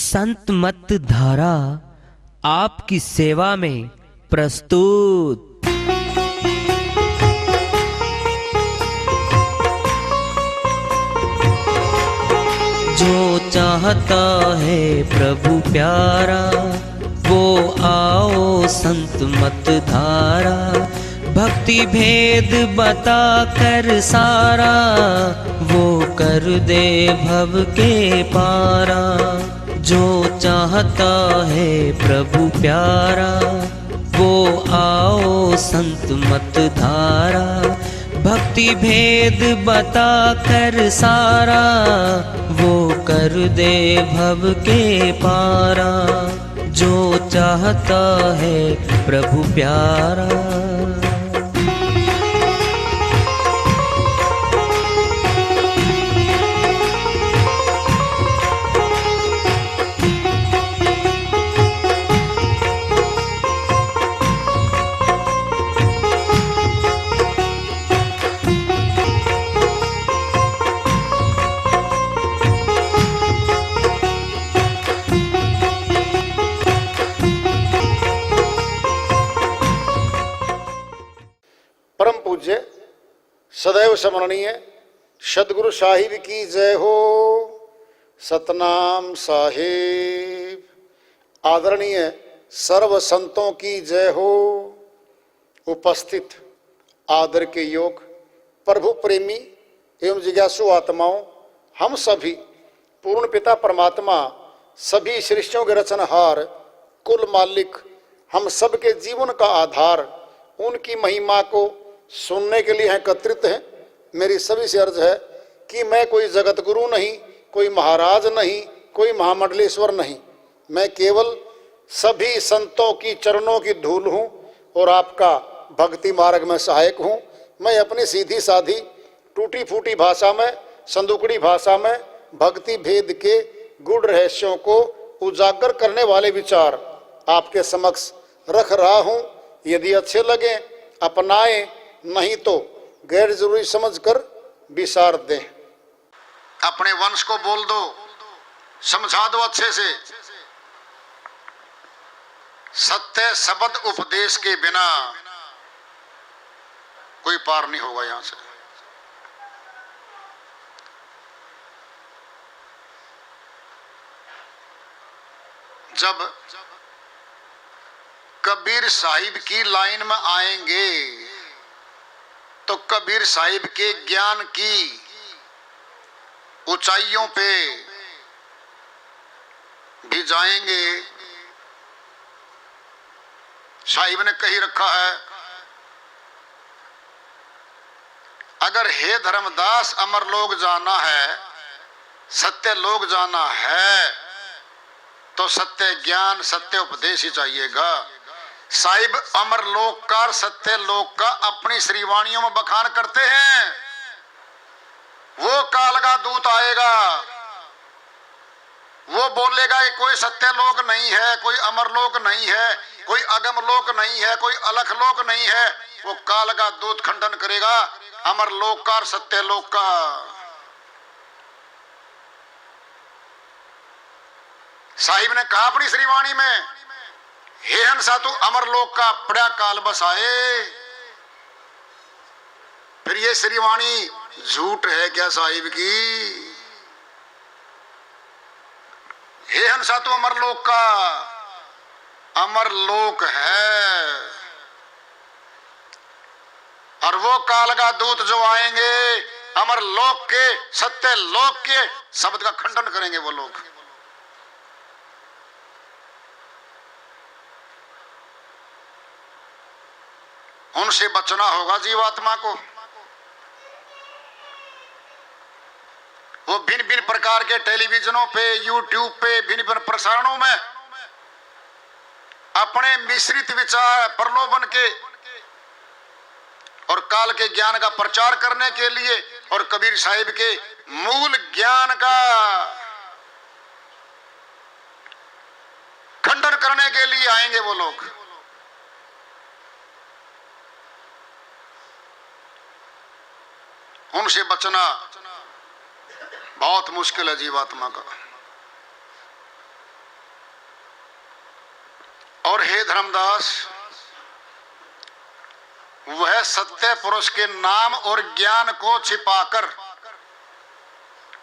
संत मत धारा आपकी सेवा में प्रस्तुत। जो चाहता है प्रभु प्यारा वो आओ संत मत धारा। भक्ति भेद बता कर सारा वो कर दे भव के पारा। जो चाहता है प्रभु प्यारा वो आओ संत मत धारा। भक्ति भेद बता कर सारा वो कर दे भव के पारा। जो चाहता है प्रभु प्यारा। परम पूज्य सदैव स्मरणीय सदगुरु साहिब की जय हो। सतनाम साहिब। आदरणीय सर्व संतों की जय हो। उपस्थित आदर के योग प्रभु प्रेमी एवं जिज्ञासु आत्माओं, हम सभी पूर्ण पिता परमात्मा सभी सृष्टियों के रचनहार कुल मालिक हम सबके जीवन का आधार उनकी महिमा को सुनने के लिए एकत्रित हैं। मेरी सभी से अर्ज है कि मैं कोई जगत गुरु नहीं, कोई महाराज नहीं, कोई महामंडलेश्वर नहीं। मैं केवल सभी संतों की चरणों की धूल हूँ और आपका भक्ति मार्ग में सहायक हूँ। मैं अपनी सीधी साधी टूटी फूटी भाषा में, संदुकड़ी भाषा में भक्ति भेद के गूढ़ रहस्यों को उजागर करने वाले विचार आपके समक्ष रख रहा हूँ। यदि अच्छे लगे अपनाएं, नहीं तो गैर जरूरी समझकर विसार दें। अपने वंश को बोल दो, समझा दो अच्छे से। सत्य शब्द उपदेश के बिना कोई पार नहीं होगा यहां से। जब कबीर साहिब की लाइन में आएंगे तो कबीर साहिब के ज्ञान की ऊंचाइयों पे भी जाएंगे। साहिब ने कही रखा है, अगर हे धर्मदास अमर लोग जाना है, सत्य लोग जाना है, तो सत्य ज्ञान सत्य उपदेश ही चाहिएगा। साहिब अमर लोक का सत्य लोक का अपनी श्रीवाणियों में बखान करते हैं। वो काल का दूत आएगा, वो बोलेगा कि कोई सत्य लोक नहीं है, कोई अमर लोक नहीं है, कोई अगम लोक नहीं है, कोई अलख लोक नहीं है। वो काल का दूत खंडन करेगा अमर लोक का सत्य लोक का। साहिब ने कहा अपनी श्रीवाणी में, हे हंसा तू अमर लोक का पड़ा काल बसाए। फिर ये श्रीवाणी झूठ है क्या साहिब की? हे हंसा तू अमर लोक का, अमर लोक है। और वो काल का दूत जो आएंगे अमर लोक के सत्य लोक के शब्द का खंडन करेंगे वो लोग। उनसे बचना होगा जीवात्मा को। वो भिन्न भिन्न प्रकार के टेलीविजनों पे, यूट्यूब पे, भिन्न भिन्न प्रसारणों में अपने मिश्रित विचार प्रलोभन के और काल के ज्ञान का प्रचार करने के लिए और कबीर साहिब के मूल ज्ञान का खंडन करने के लिए आएंगे वो लोग। उनसे बचना बहुत मुश्किल है जीवात्मा का। और हे धर्मदास, वह सत्य पुरुष के नाम और ज्ञान को छिपाकर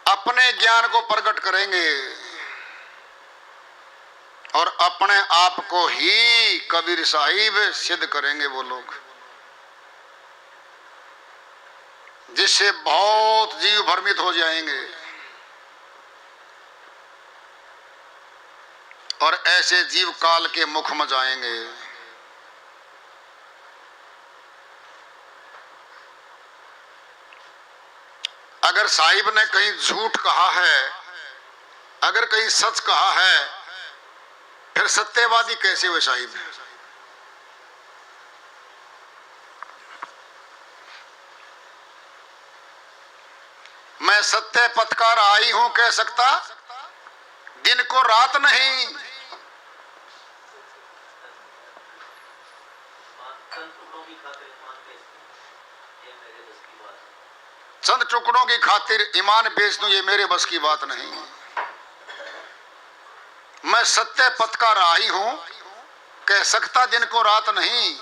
अपने ज्ञान को प्रकट करेंगे और अपने आप को ही कबीर साहिब सिद्ध करेंगे वो लोग, जिससे बहुत जीव भ्रमित हो जाएंगे और ऐसे जीव काल के मुख में जाएंगे। अगर साहिब ने कहीं झूठ कहा है, अगर कहीं सच कहा है, फिर सत्यवादी कैसे हुए साहिब? मैं सत्य पथ का राही हूं कह सकता, दिन को रात नहीं। चंद टुकड़ों की खातिर ईमान बेच दूं, ये मेरे बस की बात नहीं। मैं सत्य पथ का राही हूं कह सकता, दिन को रात नहीं।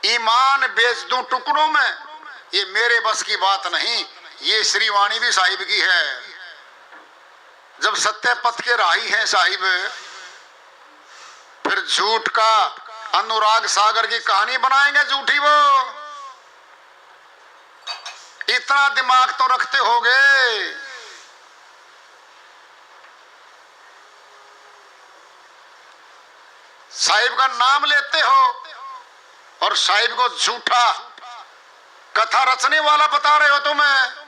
ईमान बेच दूं टुकड़ों में, ये मेरे बस की बात नहीं। ये श्रीवाणी भी साहिब की है। जब सत्य पथ के राही हैं साहिब, फिर झूठ का अनुराग सागर की कहानी बनाएंगे झूठी वो। इतना दिमाग तो रखते होगे। साहिब का नाम लेते हो और साहिब को झूठा कथा रचने वाला बता रहे हो तुम्हें।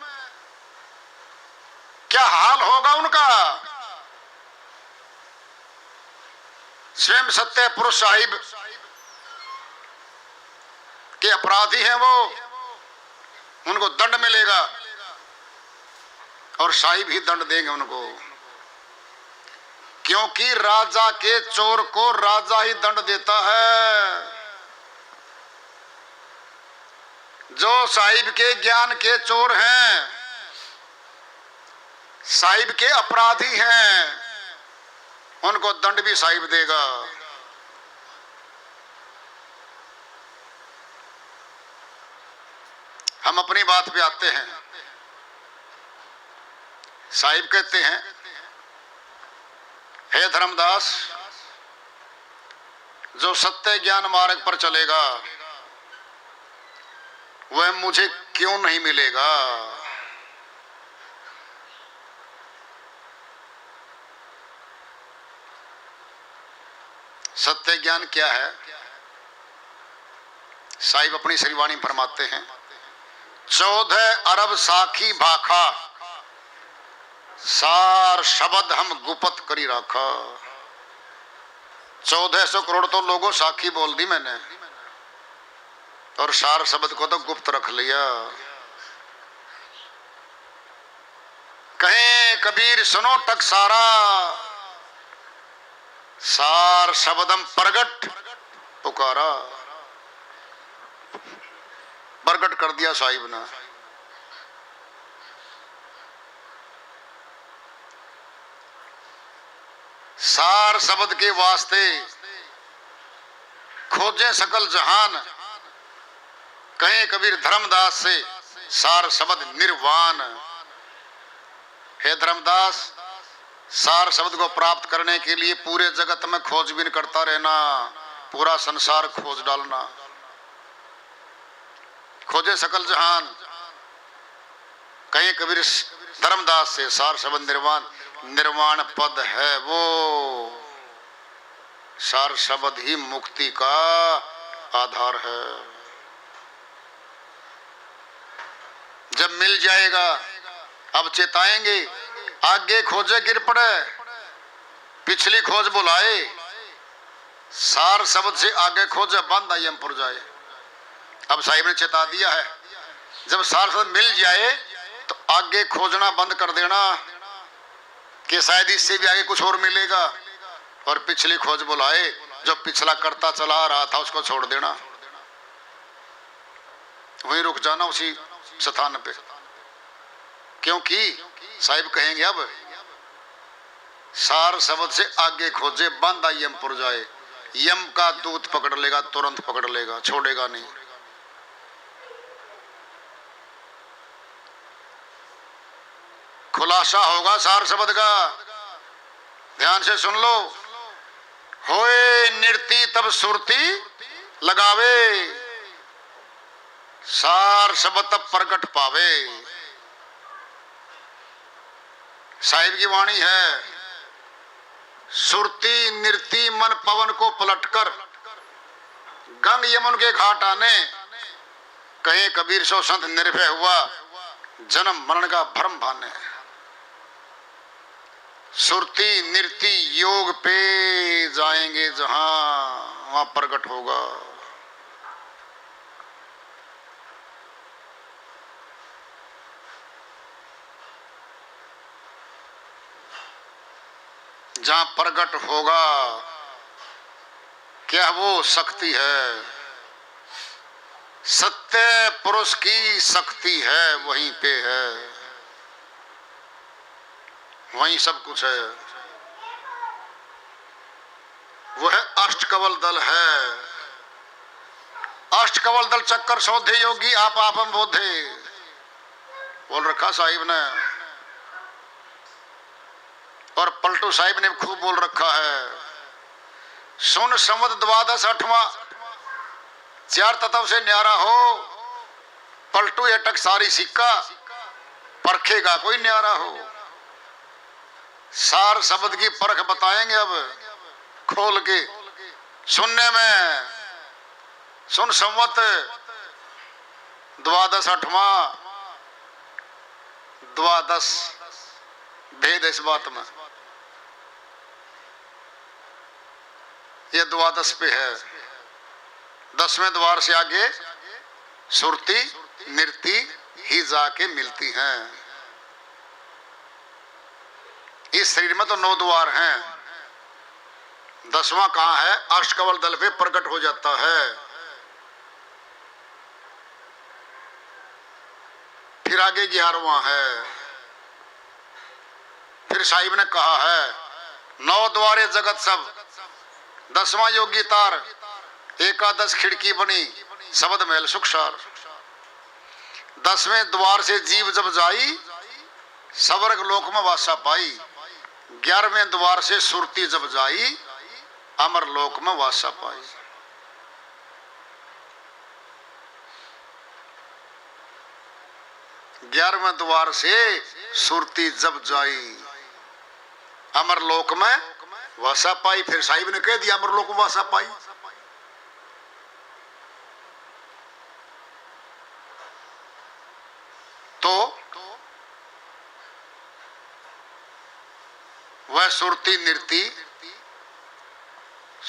क्या हाल होगा उनका? स्वयं सत्य पुरुष साहिब के अपराधी हैं वो, उनको दंड मिलेगा और साहिब ही दंड देंगे उनको, क्योंकि राजा के चोर को राजा ही दंड देता है। जो साहिब के ज्ञान के चोर हैं, साहिब के अपराधी हैं, उनको दंड भी साहिब देगा। हम अपनी बात पे आते हैं। साहिब कहते हैं, हे धर्मदास, जो सत्य ज्ञान मार्ग पर चलेगा वह मुझे क्यों नहीं मिलेगा? सत्य ज्ञान क्या है? साहिब अपनी श्रीवाणी फरमाते हैं, 14 अरब साखी भाखा, सार शब्द हम गुप्त करी रखा। 1400 करोड़ तो लोगों साखी बोल दी मैंने, और सार शब्द को तो गुप्त रख लिया। कहें कबीर सुनो टकसारा, सार शब्दम प्रगट पुकारा। प्रगट कर दिया साहिब ने। सार शब्द के वास्ते खोजे सकल जहान, कहें कबीर धर्मदास से सार शब्द निर्वाण। हे धर्मदास, सार शब्द को प्राप्त करने के लिए पूरे जगत में खोजबीन करता रहना, पूरा संसार खोज डालना। खोजे सकल जहान, कहीं कबीर धर्मदास से सार शब्द निर्वाण। निर्वाण पद है वो, सार शब्द ही मुक्ति का आधार है। जब मिल जाएगा अब चेताएंगे, आगे खोजे गिर पड़े, पिछली खोज बुलाए। सार शब्द से आगे खोजे बंद आयमपुर जाए। अब साहिब ने चेता दिया है, जब सार शब्द मिल जाए तो आगे खोजना बंद कर देना, कि शायद इससे भी आगे कुछ और मिलेगा, और पिछली खोज बुलाए, जो पिछला करता चला आ रहा था उसको छोड़ देना, वहीं रुक जाना उसी स्थान पे। क्योंकि साहिब कहेंगे अब सार शब्द से आगे खोजे बंद आयमपुर जाए। यम का दूत पकड़ लेगा, तुरंत पकड़ लेगा, छोड़ेगा नहीं। खुलासा होगा सार शब्द का, ध्यान से सुन लो। होए निरती तब सुरती लगावे, सार शब्द तब प्रकट पावे। साहिब की वाणी है, सुरती निरती मन पवन को पलटकर, गंग यमुन के घाट आने, कहे कबीर सो संत निर्भय हुआ, जन्म मरण का भ्रम भाने। सुरती निरती योग पे जाएंगे जहां, वहां प्रकट होगा। जहां प्रकट होगा, क्या वो शक्ति है, सत्य पुरुष की शक्ति है, वहीं पे है, वहीं सब कुछ है। वह अष्टकवल दल है। अष्टकवल दल चक्कर शोधे योगी आप आपम बोधे, बोल रखा साहिब ने, और पलटू साहिब ने खूब बोल रखा है। सुन संवत द्वादश अठवां, चार तत्व से न्यारा हो, पलटू अटक सारी सिक्का, परखेगा कोई न्यारा हो। सार शब्द की परख बताएंगे अब खोल के सुनने में। सुन संवत द्वादश अठवां, द्वादश भेद इस बात में, ये द्वादश पे है। 10वें द्वार से आगे सुरती निरती ही जाके मिलती हैं। इस शरीर में तो 9 द्वार हैं, 10वां कहां है? अष्टकवल दल पे प्रकट हो जाता है। फिर आगे 11वां है। फिर साहिब ने कहा है 9 द्वारे जगत सब, 10वां योगी तार, एकादश खिड़की बनी शब्द महल सुखसार। 10वें द्वार से जीव जब जाई, स्वर्ग लोक में वासा पाई। 11वें द्वार से सुरती जब जाई, अमर लोक में वासा पाई। ग्यारहवें द्वार से सुरती जब जाई, अमर लोक में वासा पाई। फिर साहिब ने कह दिया अमर लोक में वासा पाई। तो वह सुरती निरती,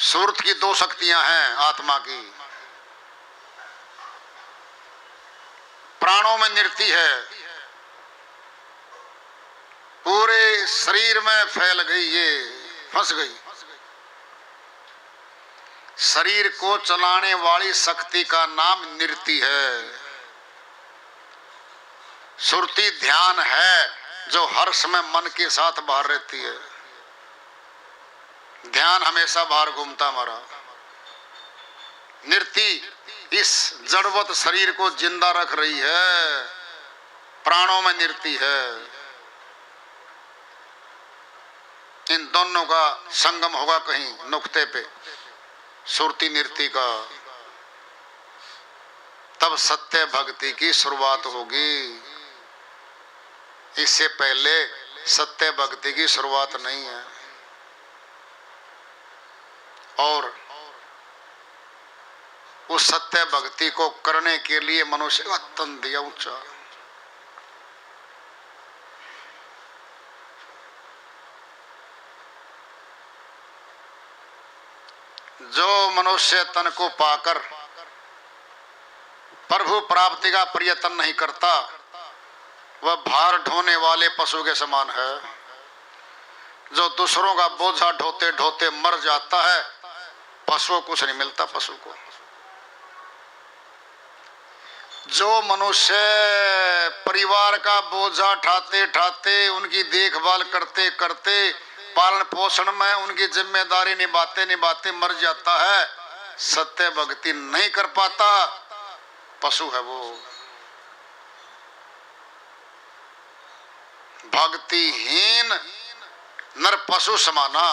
सुरत की 2 शक्तियां हैं आत्मा की, प्राणों में निरती है, पूरे शरीर में फैल गई, ये फंस गई। शरीर को चलाने वाली शक्ति का नाम निरती है। सुरती ध्यान है जो हर समय मन के साथ बाहर रहती है। ध्यान हमेशा बाहर घूमता हमारा। निरती इस जड़वत शरीर को जिंदा रख रही है, प्राणों में निरती है। इन दोनों का संगम होगा कहीं नुक्ते पे, सुरती निरती का, तब सत्य भक्ति की शुरुआत होगी। इससे पहले सत्य भक्ति की शुरुआत नहीं है। और उस सत्य भक्ति को करने के लिए मनुष्य का तन दिया ऊंचा। जो मनुष्य तन को पाकर प्रभु प्राप्ति का प्रयत्न नहीं करता, वह भार ढोने वाले पशु के समान है। जो दूसरों का बोझा ढोते ढोते मर जाता है, पशु को कुछ नहीं मिलता। पशु को, जो मनुष्य परिवार का बोझा ठाते ठाते, उनकी देखभाल करते करते पालन पोषण में उनकी जिम्मेदारी निभाते निभाते मर जाता है, सत्य भक्ति नहीं कर पाता, पशु है वो। भक्तिहीन नर पशु समाना।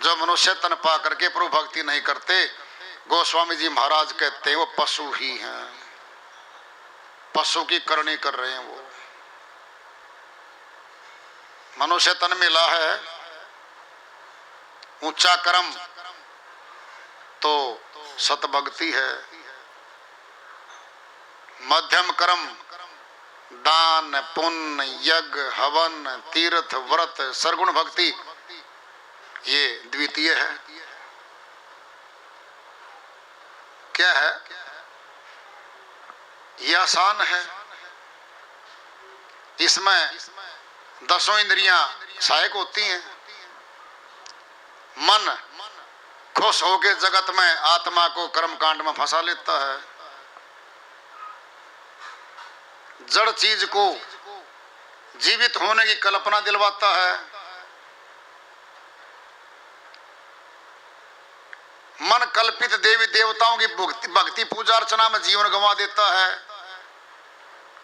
जो मनुष्य तन पा करके प्रभु भक्ति नहीं करते, गोस्वामी जी महाराज कहते हैं वो पशु ही हैं, पशु की करनी कर रहे हैं वो। मनुष्य तन मिला है, ऊंचा कर्म तो सत भक्ति है, मध्यम कर्म दान पुण्य यज्ञ हवन तीर्थ व्रत सरगुण भक्ति, ये द्वितीय है। क्या है? ये आसान है। इसमें 10 इंद्रियां सहायक होती हैं। मन खुश होकर जगत में आत्मा को कर्म कांड में फंसा लेता है, जड़ चीज को जीवित होने की कल्पना दिलवाता है। मन कल्पित देवी देवताओं की भक्ति पूजा अर्चना में जीवन गंवा देता है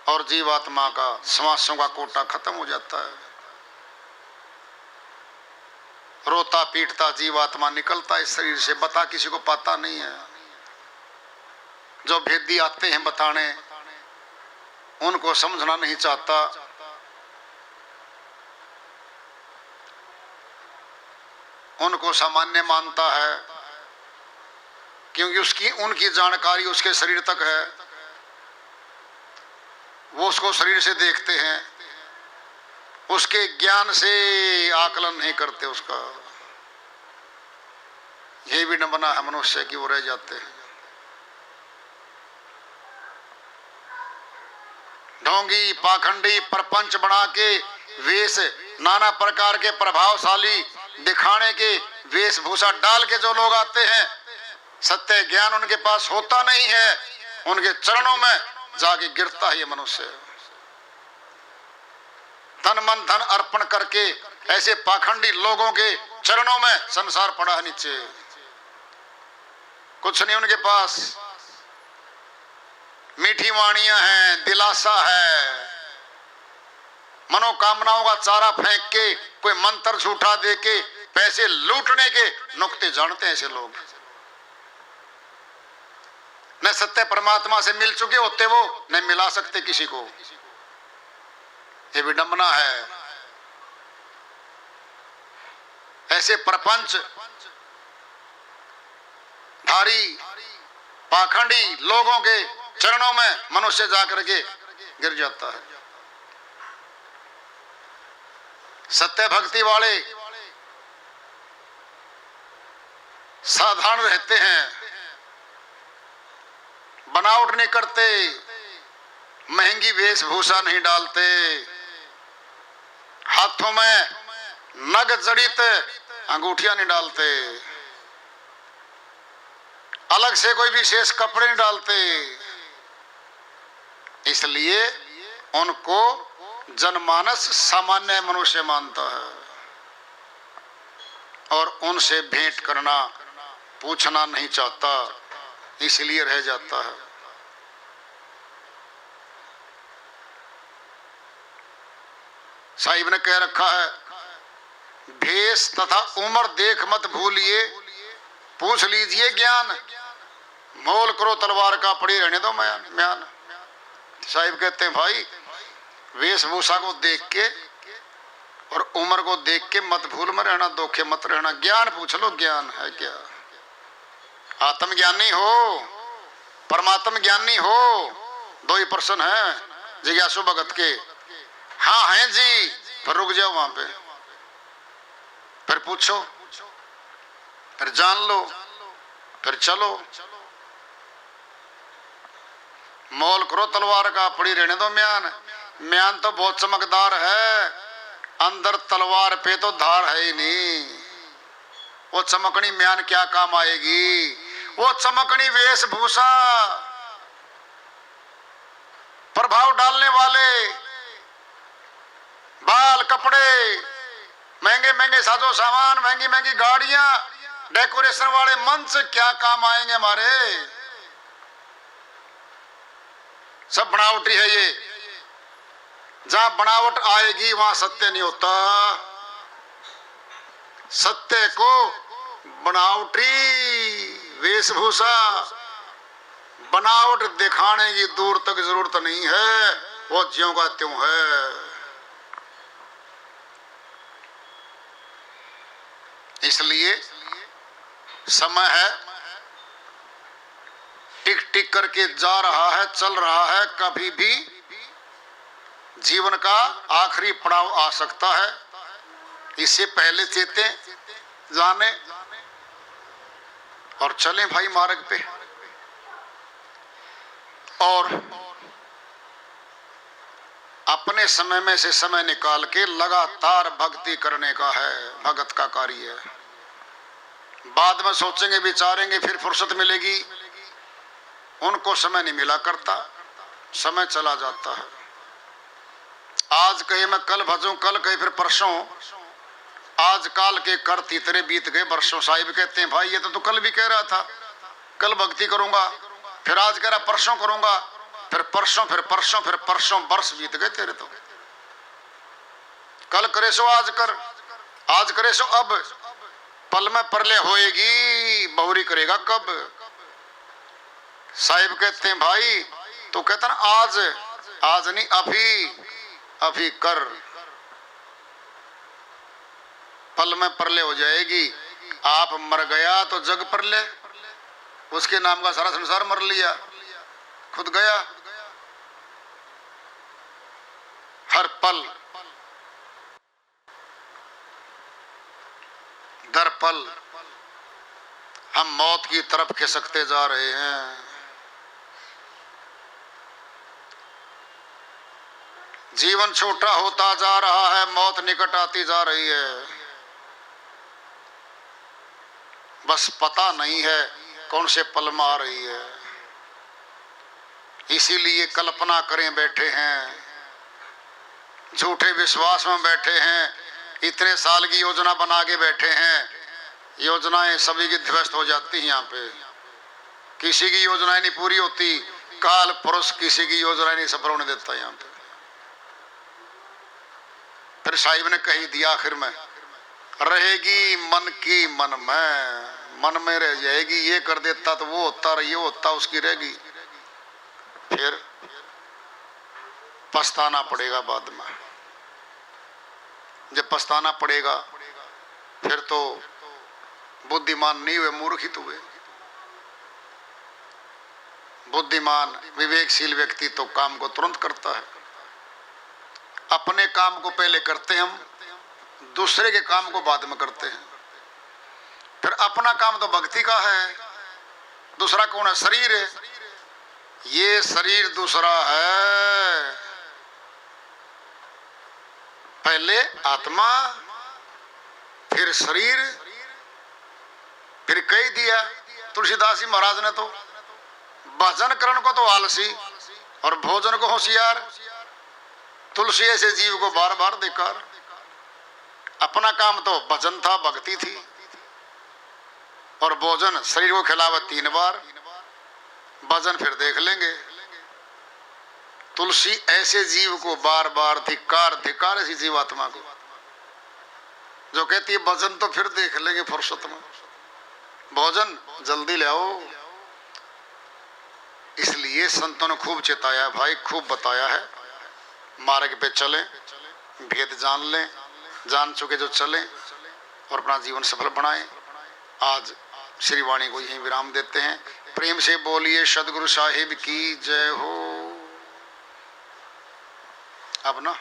और जीवात्मा का श्वासों का कोटा खत्म हो जाता है। रोता पीटता जीवात्मा निकलता इस शरीर से, बता किसी को पता नहीं है। जो भेदी आते हैं बताने, उनको समझना नहीं चाहता। उनको सामान्य मानता है क्योंकि उनकी जानकारी उसके शरीर तक है, वो उसको शरीर से देखते हैं, उसके ज्ञान से आकलन नहीं करते उसका। ये भी न बना है मनुष्य की, वो रह जाते हैं। ढोंगी पाखंडी प्रपंच बना के वेश नाना प्रकार के प्रभावशाली दिखाने के वेशभूषा डाल के जो लोग आते हैं, सत्य ज्ञान उनके पास होता नहीं है, उनके चरणों में जाके गिरता है ये मनुष्य। तन मन धन अर्पण करके ऐसे पाखंडी लोगों के चरणों में संसार पड़ा है नीचे, कुछ नहीं उनके पास। मीठी वाणियां हैं, दिलासा है, मनोकामनाओं का चारा फेंक के कोई मंत्र झूठा दे के पैसे लूटने के नुक्ते जानते हैं ऐसे लोग। न सत्य परमात्मा से मिल चुके होते वो, न मिला सकते किसी को। ये विडंबना है। ऐसे प्रपंच धारी पाखंडी लोगों के चरणों में मनुष्य जाकर के गिर जाता है। सत्य भक्ति वाले साधारण रहते हैं, बनावट नहीं करते, महंगी वेशभूषा नहीं डालते, हाथों में नग जड़ित अंगूठियां नहीं डालते, अलग से कोई विशेष कपड़े नहीं डालते। इसलिए उनको जनमानस सामान्य मनुष्य मानता है और उनसे भेंट करना पूछना नहीं चाहता, इसलिए रह जाता है। साहिब ने कह रखा है, भेष तथा उम्र देख मत भूलिए, पूछ लीजिए ज्ञान, मोल करो तलवार का पड़ी रहने दो म्यान। साहिब कहते हैं भाई, वेशभूषा को देख के और उम्र को देख के मत भूल में रहना, धोखे मत रहना, ज्ञान पूछ लो, ज्ञान है क्या। आत्मज्ञानी हो, परमात्म ज्ञानी हो, दो ही पर्सन है जिज्ञासु भगत के। हाँ हैं जी, पर रुक जाओ वहां पे, फिर पूछो, फिर जान लो, फिर चलो। मोल करो तलवार का पड़ी रहने दो म्यान। म्यान तो बहुत चमकदार है, अंदर तलवार पे तो धार है ही नहीं। वो चमकनी म्यान क्या काम आएगी, वो चमकनी वेशभूषा, प्रभाव डालने वाले बाल कपड़े महंगे महंगे साजो सामान, महंगी महंगी गाड़ियां, डेकोरेशन वाले मंच क्या काम आएंगे हमारे? सब बनावटी है ये। जहां बनावट आएगी वहां सत्य नहीं होता। सत्य को बनावटी वेशभूषा, बनावट दिखाने की दूर तक जरूरत नहीं है, वो ज्यों का त्यों है। इसलिए समय है, टिक टिक करके जा रहा है, चल रहा है। कभी भी जीवन का आखिरी पड़ाव आ सकता है। इससे पहले चेतें, जाने और चलें भाई मार्ग पे। और अपने समय में से समय निकाल के लगातार भक्ति करने का है, भगत का कार्य है। बाद में सोचेंगे विचारेंगे फिर फुर्सत मिलेगी, उनको समय नहीं मिला करता, समय चला जाता है। आज कहे मैं कल भजूं, कल कहे फिर परसों, आज काल के कर तीतरे बीत गए वर्षों। साहिब कहते हैं भाई ये तो तू कल भी कह रहा था कल भक्ति करूंगा, फिर आज कह रहा परसों करूंगा, फिर परसों, फिर परसों, फिर परसों, वर्ष बीत गए तेरे तो। कल करे सो आज कर, आज करे सो अब, पल में परले होएगी, बहुरी करेगा कब। साहिब कहते हैं भाई तो कहता ना आज, आज नहीं अभी, अभी कर, पल में परले हो जाएगी। आप मर गया तो जग परले, उसके नाम का सारा संसार मर लिया, खुद गया। हर पल दर पल हम मौत की तरफ खिसकते जा रहे हैं। जीवन छोटा होता जा रहा है, मौत निकट आती जा रही है। बस पता नहीं है कौन से पल में आ रही है। इसीलिए कल्पना करें बैठे हैं, झूठे विश्वास में बैठे हैं, इतने साल की योजना बना के बैठे हैं। योजनाएं सभी की ध्वस्त हो जाती हैं। यहाँ पे किसी की योजनाएं नहीं पूरी होती, काल पुरुष किसी की योजनाएं नहीं सफल होने देता। यहाँ पे फिर साहिब ने कही दिया आखिर में, रहेगी मन की मन में रह जाएगी। ये कर देता तो वो होता, ये होता उसकी रहेगी, फिर पछताना पड़ेगा बाद में। जब पछताना पड़ेगा फिर तो बुद्धिमान नहीं हुए, मूर्खित हुए। बुद्धिमान विवेकशील व्यक्ति तो काम को तुरंत करता है। अपने काम को पहले करते हैं हम, दूसरे के काम को बाद में करते हैं। फिर अपना काम तो भक्ति का है, दूसरा कौन है? शरीर है। ये शरीर दूसरा है, पहले आत्मा फिर शरीर, फिर कह दिया तुलसीदास जी महाराज ने तो, भजन करण को तो आलसी और भोजन को होशियार। तुलसी ऐसे जीव को बार बार बेकार। अपना काम तो भजन था, भक्ति थी, और भोजन शरीर को खिलावा 3 बार, भजन फिर देख लेंगे। तुलसी ऐसे जीव को बार बार धिक्कार, धिक्कार ऐसी जीवात्मा को जो कहती है भजन तो फिर देख लेंगे फुर्सत में, भोजन जल्दी ले आओ। इसलिए संतों ने खूब चेताया भाई, खूब बताया है, मार्ग पे चलें, भेद जान लें, जान चुके जो चलें और अपना जीवन सफल बनाएं। आज श्री वाणी को यहीं विराम देते हैं। प्रेम से बोलिए सदगुरु साहिब की जय हो। अब ना